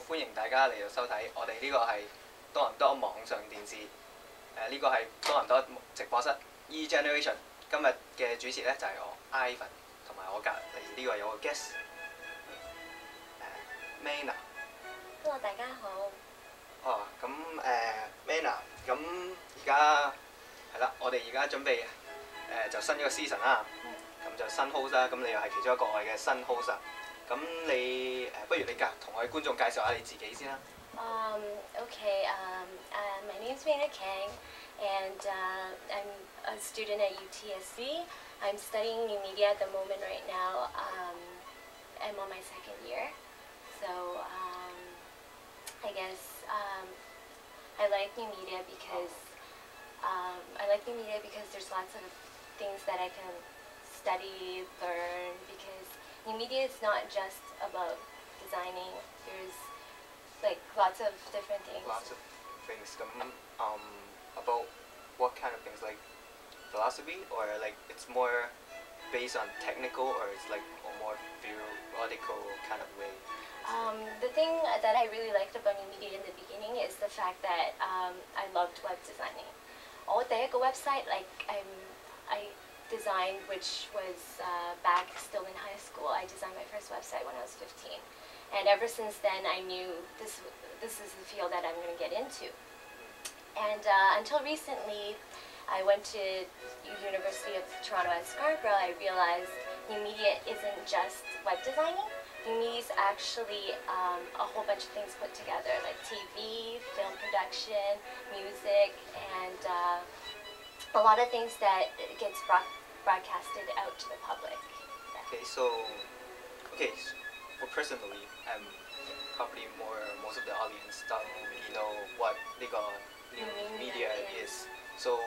歡迎大家嚟到收睇，我哋呢個係多倫多網上電視，呢個係多倫多直播室 E Generation。今日嘅主持呢，就係我 Ivan， 同埋我隔離呢個有個 guest， Mayna。Hello， 大家好。咁Mayna， 咁而家係啦，我哋而家準備就新一個 season 啦，咁就新 host 啦，咁你又係其中一個我哋嘅新 host 啦。咁你不如你同我哋觀眾介紹下你自己先啦。My name is Mayna Kang, and I'm a student at UTSC. I'm studying new media at the moment right now. I'm on my second year, so I guess I like new media because there's lots of things that I can study, learn, because new media is not just about designing. There's like lots of different things. Lots of things. About what kind of things, like philosophy, or like it's more based on technical, or it's like a more theoretical kind of way? The thing that I really liked about new media in the beginning is the fact that I loved web designing. 我第一個 website like I designed, which was back still in high school. I designed my first website when I was 15, and ever since then I knew this is the field that I'm going to get into. And until recently, I went to University of Toronto at Scarborough. I realized new media isn't just web designing. New media is actually a whole bunch of things put together, like TV, film production, music, and a lot of things that gets broadcasted out to the public. So personally, probably most of the audience don't really know what new media is. So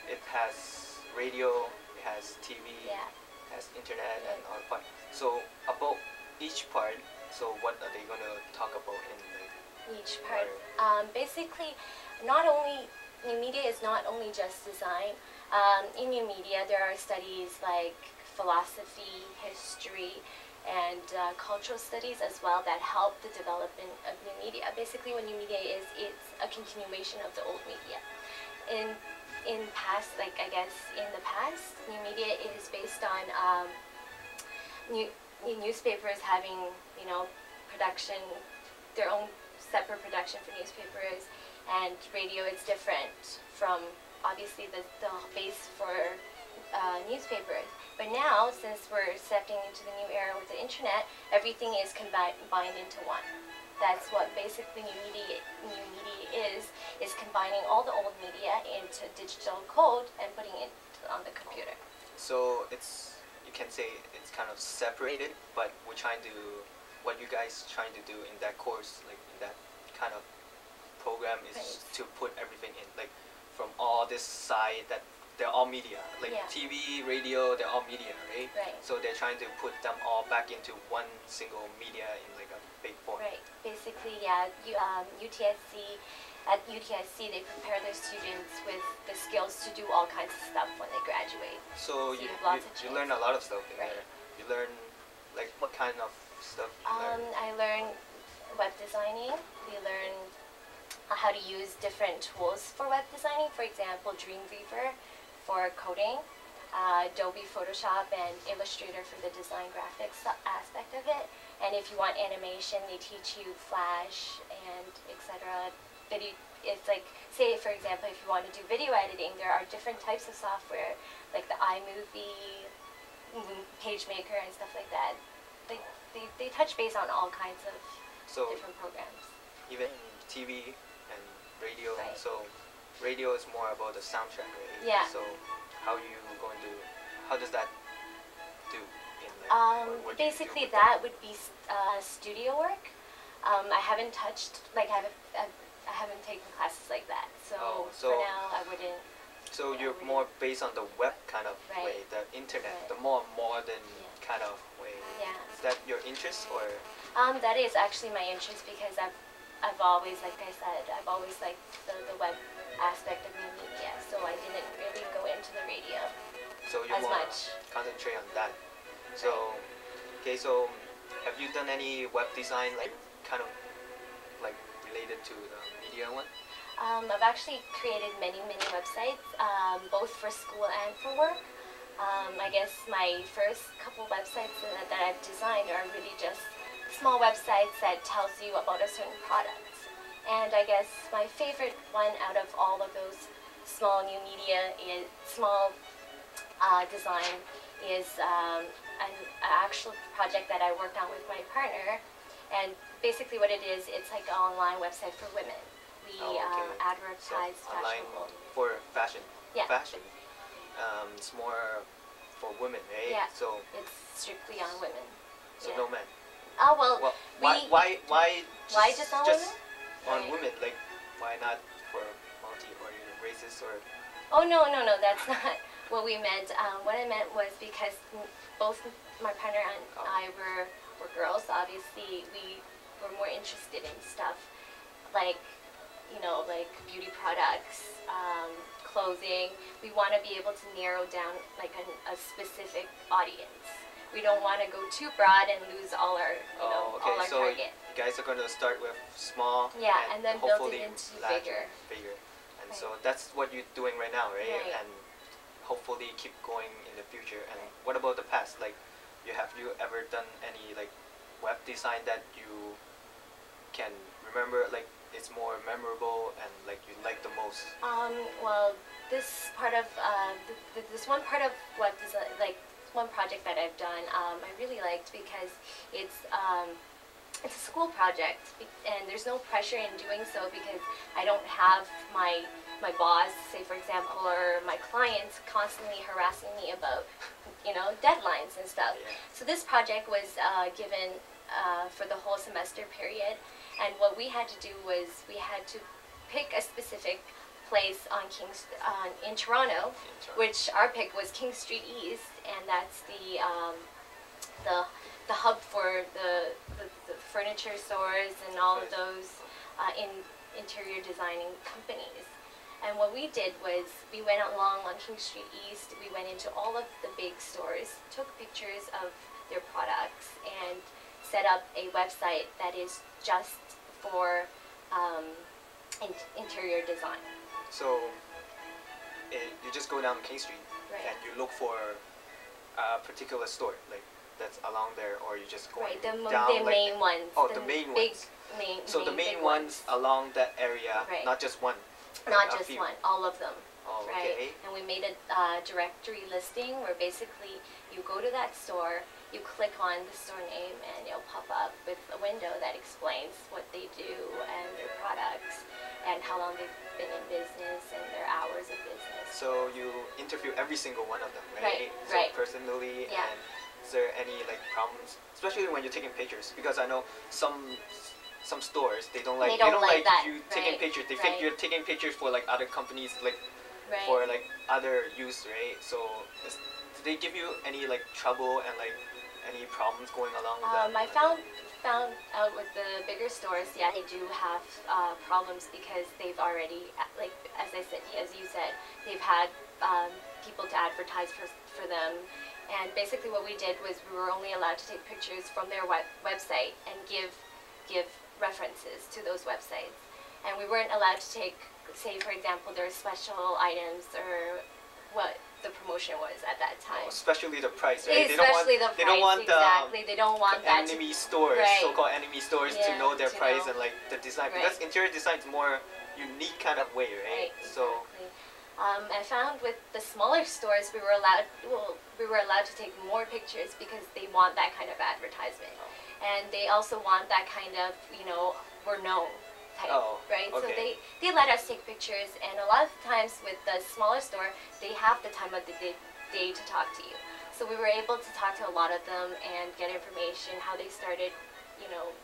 it has radio, it has TV, it has internet, and all that. So about each part, so what are they going to talk about in each part? Basically, new media is not only just design. In new media, there are studies like philosophy, history, and cultural studies as well that help the development of new media. Basically, what new media is, it's a continuation of the old media. In past, like I guess in the past, new media is based on newspapers having, production, their own separate production for newspapers, and radio is different from obviously the base for newspapers. But now, since we're stepping into the new era with the internet, everything is combined into one. That's what basically new media is combining all the old media into digital code and putting it on the computer. So you can say it's kind of separated, but what you guys trying to do in that course, like in that kind of program, is to put everything in, like from all this side that they're all media, like TV, radio, they're all media, right? Right. So they're trying to put them all back into one single media in like a big form. Right. Basically, yeah. At UTSC, they prepare their students with the skills to do all kinds of stuff when they graduate. So you learn a lot of stuff in there. You learn, like, what kind of stuff you learn? I learn web designing. We learn how to use different tools for web designing. For example, Dreamweaver for coding, Adobe Photoshop and Illustrator for the design graphics aspect of it. And if you want animation, they teach you Flash and etc. It's like, say for example, if you want to do video editing, there are different types of software like the iMovie, PageMaker, and stuff like that. They touch base on all kinds of different programs. Even TV and radio. Right. So radio is more about the soundtrack, right? Yeah. So how does that do? Basically, that would be studio work. I haven't touched, like I haven't taken classes like that. So for now, I wouldn't. So you're more based on the web kind of way, the internet, the more modern kind of way. Yeah. Is that your interest, or? That is actually my interest, because I've always, like I said, I've always liked the web aspect of new media. So I didn't really go into the radio as much. Concentrate on that. So, okay. So, have you done any web design, like kind of related to the media one? I've actually created many websites, both for school and for work. I guess my first couple websites that I've designed are really just small websites that tells you about a certain product. And I guess my favorite one out of all of those small new media is design is an actual project that I worked on with my partner. And basically what it is, it's like an online website for women. We advertise fashionable. For fashion. Yeah. Fashion. It's more for women, right? Yeah. So it's strictly on women. So no men. Oh well. Why just on women? On women, like why not for multi or races or? Oh no, that's not what we meant. What I meant was because both my partner and I were girls. Obviously, we were more interested in stuff like, like beauty products, clothing. We want to be able to narrow down like a specific audience. We don't want to go too broad and lose all our, all our so target. You guys are going to start with small, and then build it into bigger. And so that's what you're doing right now, right? And hopefully keep going in the future. And what about the past? Like, have you ever done any like web design that you can remember, like it's more memorable and like you like the most? Well, this part of this one part of web design, like one project that I've done, I really liked because it's a school project and there's no pressure in doing so because I don't have my boss, say for example, or my clients constantly harassing me about deadlines and stuff. So this project was given for the whole semester period, and what we had to do was we had to pick a specific place on in Toronto, which our pick was King Street East, and that's the hub for the furniture stores and all of those interior designing companies. And what we did was we went along on King Street East. We went into all of the big stores, took pictures of their products, and set up a website that is just for interior design. So you just go down King Street and you look for a particular store, like that's along there, or you just go down the main ones. Oh, the main ones. So the main ones along that area, not just one. Not just one, all of them. Oh, right? And we made a directory listing where basically you go to that store, you click on the store name, and you'll pop up with a window that explains what they do and their products and how long they've been in business and their hours of business. So you interview every single one of them, right? Personally, and is there any like problems, especially when you're taking pictures? Because I know some stores they don't like you taking pictures. They think you're taking pictures for like other companies, like for like other use, right? So do they give you any like trouble and like any problems going along with that? I found out with the bigger stores, they do have problems because they've already, like as you said, they've had people to advertise for them. And basically what we did was we were only allowed to take pictures from their website and give references to those websites. And we weren't allowed to take, say for example, their special items or what the promotion was at that time. Especially the price, right? They don't want the enemy stores, so-called enemy stores, to know their price and like the design. Because interior design is more unique kind of way, right? So. I found with the smaller stores we were allowed to take more pictures because they want that kind of advertisement, and they also want that kind of we're known type, right? So they let us take pictures, and a lot of times with the smaller store they have the time of the day to talk to you. So we were able to talk to a lot of them and get information how they started,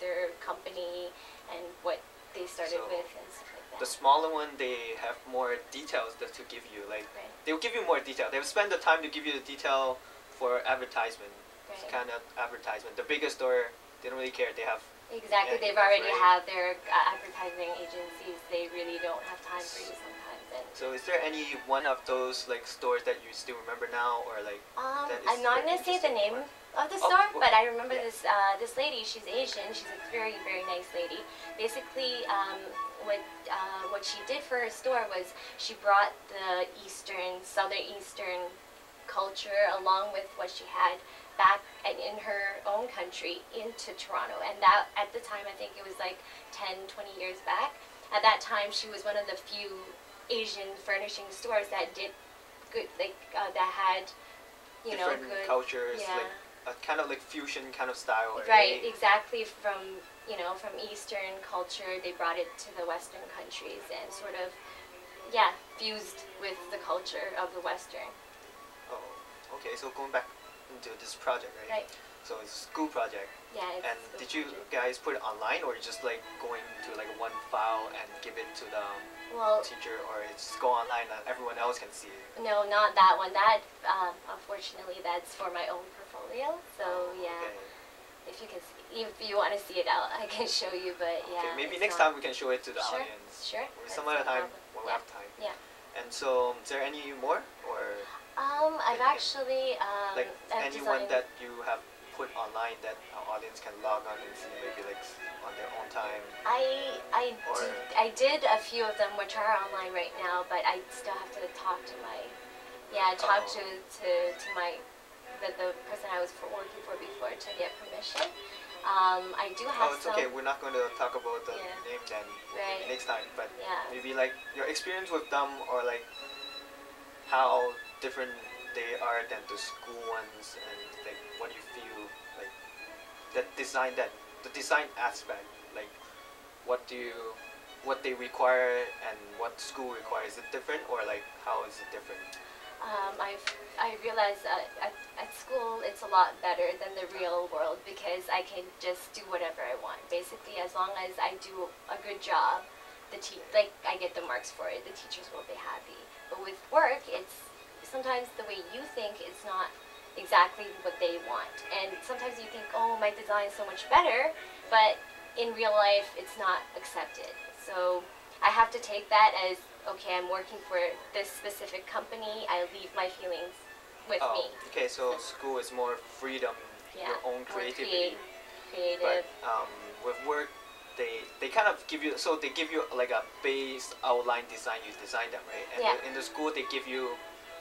their company and what they started with and stuff like that. The smaller one, they have more details to give you. Like they will give you more detail. They will spend the time to give you the detail for advertisement. It's kind of advertisement. The bigger store, they don't really care. They have they've already have their advertising agencies. They really don't have time for you sometimes. And so is there any one of those like stores that you still remember now, or like that is I'm not very gonna say the interesting, name or- of the store, well, but I remember yeah. this lady. She's Asian. She's a very very nice lady. Basically, what she did for her store was she brought the southern eastern culture along with what she had back in her own country into Toronto. And that at the time, I think it was like 10, 20 years back. At that time, she was one of the few Asian furnishing stores that did good, like that had, different good cultures, yeah. like a kind of like fusion kind of style, Right, exactly. From Eastern culture, they brought it to the Western countries and sort of, yeah, fused with the culture of the Western. Oh, okay. So going back into this project, right? Right. So it's a school project. Yeah. And did you guys put it online, or just like going to like one file and give it to the teacher, or it's go online and everyone else can see it? No, not that one. That unfortunately, that's for my own portfolio. So yeah, Okay. if you want to see it out, I can show you. But yeah, Okay, maybe it's next not- time we can show it to the Sure, audience. sure. Or That's some other no time problem. when we have time. Yeah. And so, is there any more, or I've actually like I've anyone designed- that you have put online that our audience can log on and see, maybe like on their own time? I did a few of them which are online right now, but I still have to talk to my the person I was working for before to get permission. I do have It's some. okay. We're not going to talk about the Yeah. name then Right. next time. But Yeah. maybe like your experience with them, or like how different they are than the school ones, and like what you feel like the design aspect, like what they require and what school requires. Is it different, or like how is it different? I realized at school it's a lot better than the real world because I can just do whatever I want. Basically, as long as I do a good job, I get the marks for it. The teachers will be happy. But with work, it's sometimes the way you think is not exactly what they want, and sometimes you think, oh, my design is so much better, but in real life, it's not accepted. So I have to take that as, okay, I'm working for this specific company. I leave my feelings with me. Okay, so school is more freedom, Yeah, your own more creativity. creative. But with work, they kind of give you, so they give you like a base outline design. You design them, right? And Yeah. in the school, they give you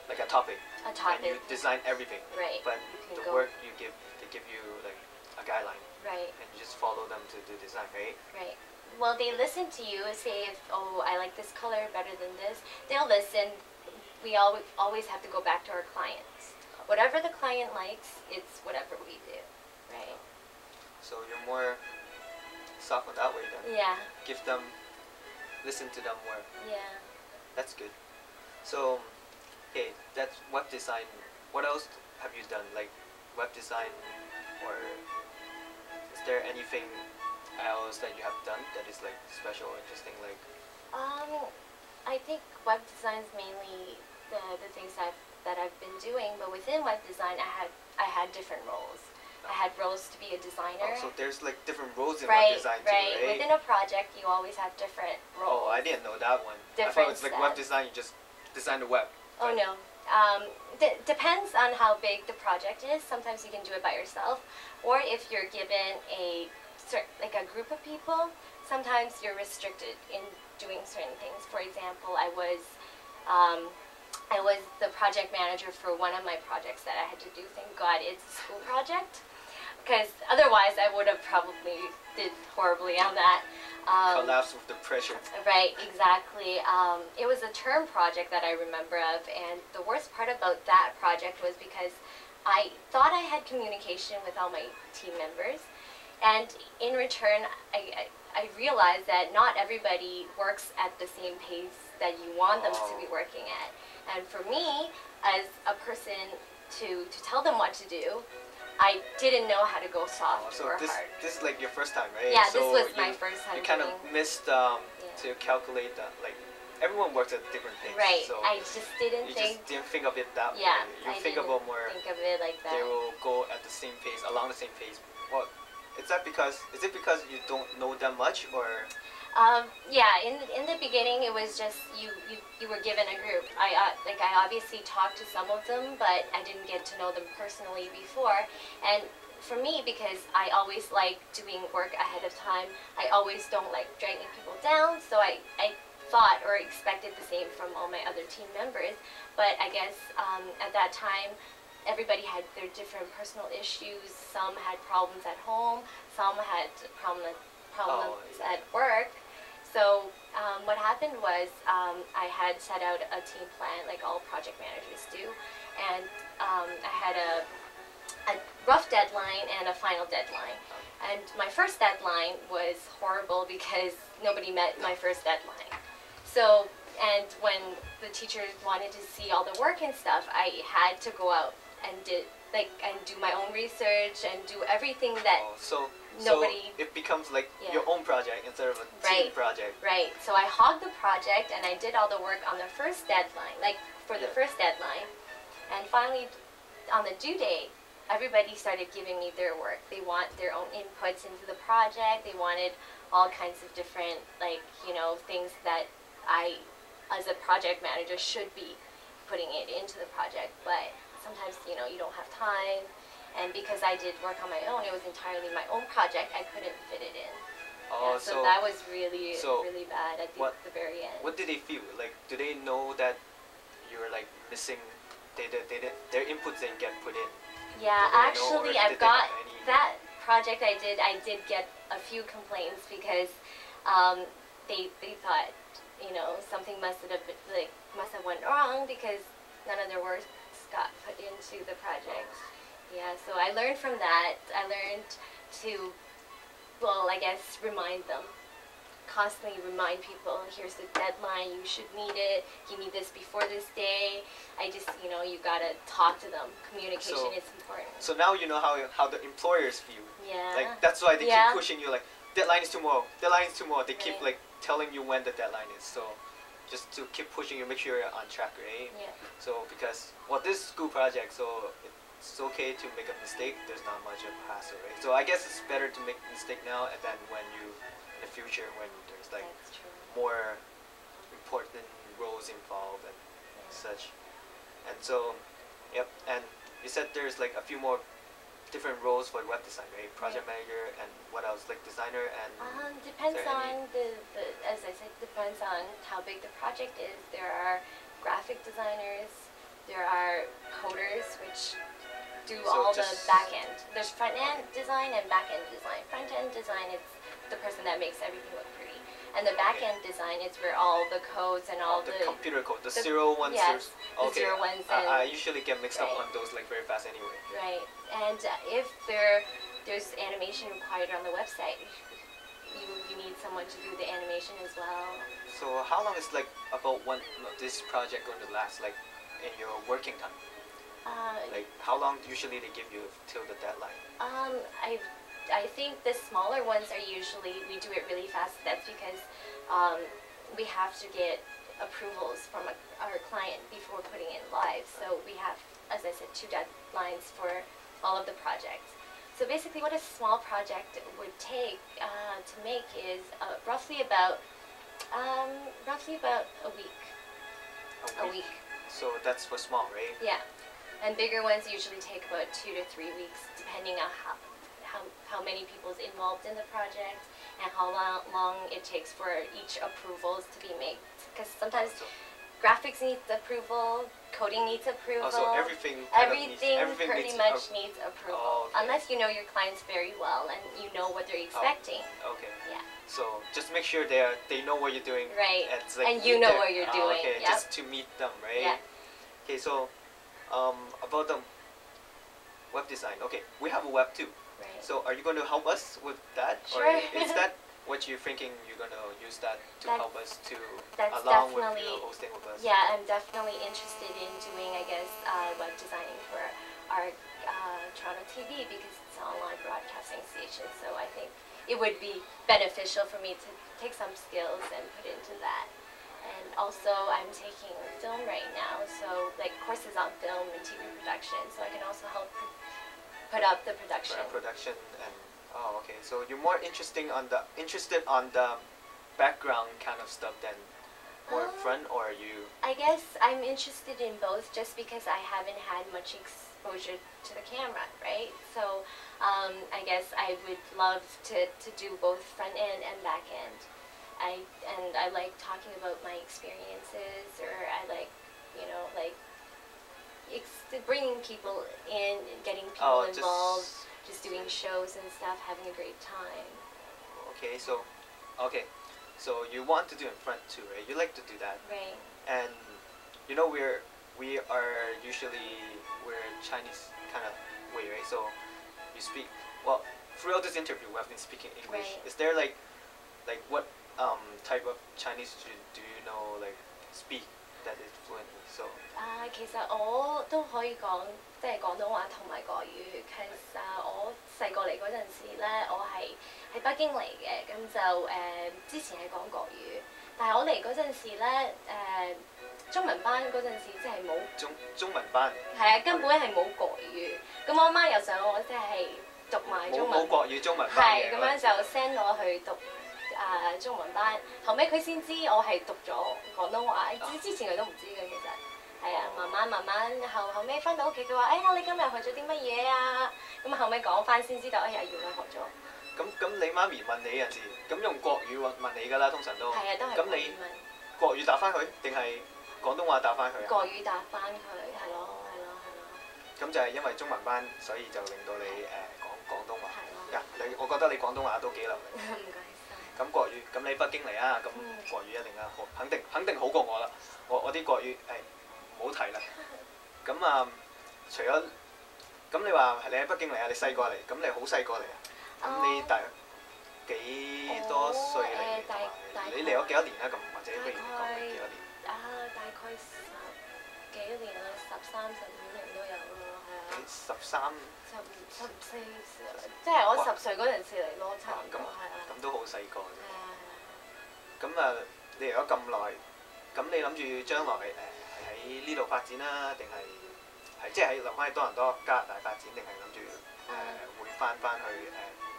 like a topic. A topic. And you design everything. Right. But You can the go- work they give you like a guideline, Right, and you just follow them to do design, right? right. Well, they listen to you and say, if, oh, I like this color better than this. They'll listen. We always have to go back to our clients. Whatever the client likes, it's whatever we do, right? So you're more soft on that way then. Yeah, Listen to them more. yeah. That's good. So, okay, that's web design. What else have you done? Like web design, or is there anything else that you have done that is like special or interesting? Like, I think web design is mainly the things that I've been doing, but within web design, I had different roles. I had roles to be a designer. so there's like different roles in Right, web design too, right. right? Within a project, you always have different roles. Oh, I didn't know that one. I Different thought it's like web steps. design. You just design the web. Oh but- no. Depends on how big the project is. Sometimes you can do it by yourself, or if you're given a group of people, sometimes you're restricted in doing certain things. For example, I was the project manager for one of my projects that I had to do. Thank God it's a school project, because otherwise I would have probably did horribly on that. Collapse with the pressure. Right, exactly. It was a term project that I remember of, and the worst part about that project was because I thought I had communication with all my team members, and in return, I realized that not everybody works at the same pace that you want them to be working at. And for me, as a person to tell them what to do, I didn't know how to go soft So or this hard. is like your first time, right? Yeah, so this was my first time You kind of doing- missed to calculate that. Like everyone works at different pace. Right, So I just didn't you think. just didn't think of it that Yeah, way. You I think didn't about more. think of it like that. They will go at the same pace, along the same pace. Well, is it because you don't know that much, or Yeah, in the beginning it was just you were given a group. I obviously talked to some of them, but I didn't get to know them personally before. And for me, because I always like doing work ahead of time, I always don't like dragging people down. So I thought or expected the same from all my other team members. But I guess at that time, everybody had their different personal issues. Some had problems at home. Some had problems at work. So what happened was I had set out a team plan like all project managers do, and I had a rough deadline and a final deadline. And my first deadline was horrible because nobody met my first deadline. So, and when the teachers wanted to see all the work and stuff, I had to go out and do my own research and do everything that nobody. So it becomes like your own project instead of a team project. Right. So I hogged the project and I did all the work on the first deadline, the first deadline, and finally on the due date, everybody started giving me their work. They want their own inputs into the project. They wanted all kinds of different, things that I, as a project manager, should be putting it into the project. But sometimes, you don't have time. And because I did work on my own, it was entirely my own project, I couldn't fit it in. So that was really bad at the very end. What did they feel? Like, do they know that you're like missing, their inputs didn't get put in? Yeah, actually, I've got that project I did get a few complaints because they thought, something must have went wrong because none of their work got put into the project. Yeah, so I learned from that. I learned to, remind them. Constantly remind people, here's the deadline, you should meet it, you need this before this day. I just, you gotta talk to them. Communication is important. So now you know how the employers feel. Yeah. Like, that's why they keep pushing you, like, deadline is tomorrow, deadline is tomorrow. They keep, telling you when the deadline is. So just to keep pushing you, make sure you're on track, right? Yeah. So because, this school project, so it's okay to make a mistake. There's not much of a hassle, right? So I guess it's better to make a mistake now and then when you, in the future, when there's more important roles involved and such. And so, and you said there's like a few more different roles for web design, right? Project manager and what else? Like designer and... Depends on as I said, depends on how big the project is. There are graphic designers, there are coders, which do all the back end. There's front end design and back end design. Front end design is the person that makes everything look pretty. And the back end design is where all the codes and all the computer code, the 01s. Yes, okay. the 01s. I usually get mixed up on those like very fast anyway. Right. And if there's animation required on the website, you need someone to do the animation as well. So how long is about this project going to last, like in your working time? How long usually they give you till the deadline? I think the smaller ones are usually, we do it really fast. That's because we have to get approvals from our client before putting it live. So we have, as I said, 2 deadlines for all of the projects. So basically what a small project would take to make is roughly about a week. A week. So that's for small, right? Yeah. And bigger ones usually take about 2 to 3 weeks, depending on how many people's involved in the project and how long it takes for each approvals to be made. Because sometimes graphics needs approval, coding needs approval. So everything pretty much needs approval. Oh, okay. Unless you know your clients very well and you know what they're expecting. Okay. Yeah. So just make sure they know what you're doing. Right. And you know what you're doing. Okay. Yep. Just to meet them, right? Yeah. Okay. So about the web design. Okay. We have a web too. Right. So are you going to help us with that? Sure. Or is that what you're thinking you're going to use that to help us to that's along with definitely hosting with us? Yeah, I'm definitely interested in doing, I guess, web designing for our TorontoTv because it's an online broadcasting station. So I think it would be beneficial for me to take some skills and put into that. And also, I'm taking film right now, so like courses on film and TV production, so I can also help put up the production. Production and okay. So you're more interested on the background kind of stuff than more front, or you? I guess I'm interested in both just because I haven't had much exposure to the camera, right? So I guess I would love to do both front end and back end. I like talking about my experiences, or I like, you know, like bringing people in, getting people involved, just doing shows and stuff, having a great time. Okay, so you want to do in front too, right? You like to do that, right? And you know we are usually we're Chinese kind of way, right? So you speak well throughout this interview. We have been speaking English. Right. Is there like what type of Chinese do you know like speak that is fluently? So 其實我都可以講即係廣東話同埋國語。其實我細個嚟嗰陣時咧，我係喺北京嚟嘅，咁就之前係講國語，但係我嚟嗰陣時咧中文班嗰陣時即係冇中文班，係啊，根本係冇國語。咁我媽又想我即係讀埋中文，冇國語中文班嘅，係咁樣就 send 我去讀中文班。後尾佢先知我係讀咗廣東話，之前佢都唔知嘅其實。係啊，慢慢後尾翻到屋企，佢話：你今日學咗啲乜嘢啊？咁後尾講翻先知道，原來學咗。咁你媽咪問你有陣時，咁用國語問你㗎啦，通常都。係啊，都係咁你國語答翻佢，定係廣東話答翻佢啊？國語答翻佢，係咯。咁就係因為中文班，所以就令到你講廣東話。係咯。我覺得你廣東話都幾流利。唔該晒。咁國語，咁你北京嚟啊？咁國語一定啊，肯定好過我啦。我啲國語唔好提啦。咁除咗咁你話你喺北京嚟啊？你細個嚟，咁你好細個嚟啊？咁你大約幾多歲嚟？你嚟咗幾多年啦？咁或者不如講幾多年？大概10幾年啦，13、15年都有咯，係啊。13、14，即係我10歲嗰陣時嚟咯，差唔多係啊。咁都好細個啫。係啊。咁你嚟咗咁耐，咁你諗住將來係喺呢度發展啦，定係即係留翻喺多倫多加拿大發展，定係諗住會翻去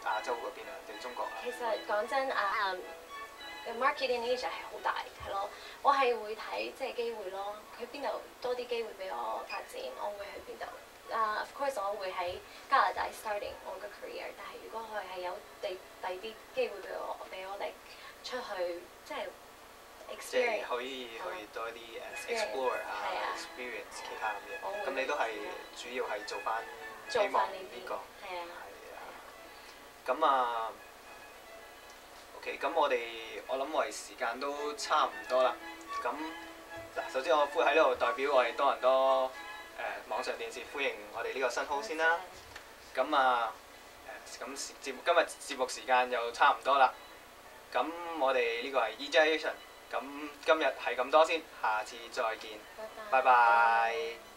亞洲嗰邊啊，定中國啊？其實講真market in Asia 係好大，係咯。我係會睇即係機會咯，佢邊度多啲機會俾我發展，我會去邊度。Of course 我會喺加拿大 starting 我嘅 career， 但係如果佢係有第二啲機會俾我嚟出去，即係 experience， 即係可以去多啲explore 下 experience 其他咁嘢。咁你都係主要係做翻希望呢個。係啊。咁OK， 咁我諗我哋時間都差唔多啦。咁嗱，首先我喺呢度代表我哋多倫多網上電視歡迎我哋呢個新 host 先啦。咁咁今日節目時間又差唔多啦。咁我哋呢個係 E.J.Asian， 咁今日係咁多先，下次再見，拜拜。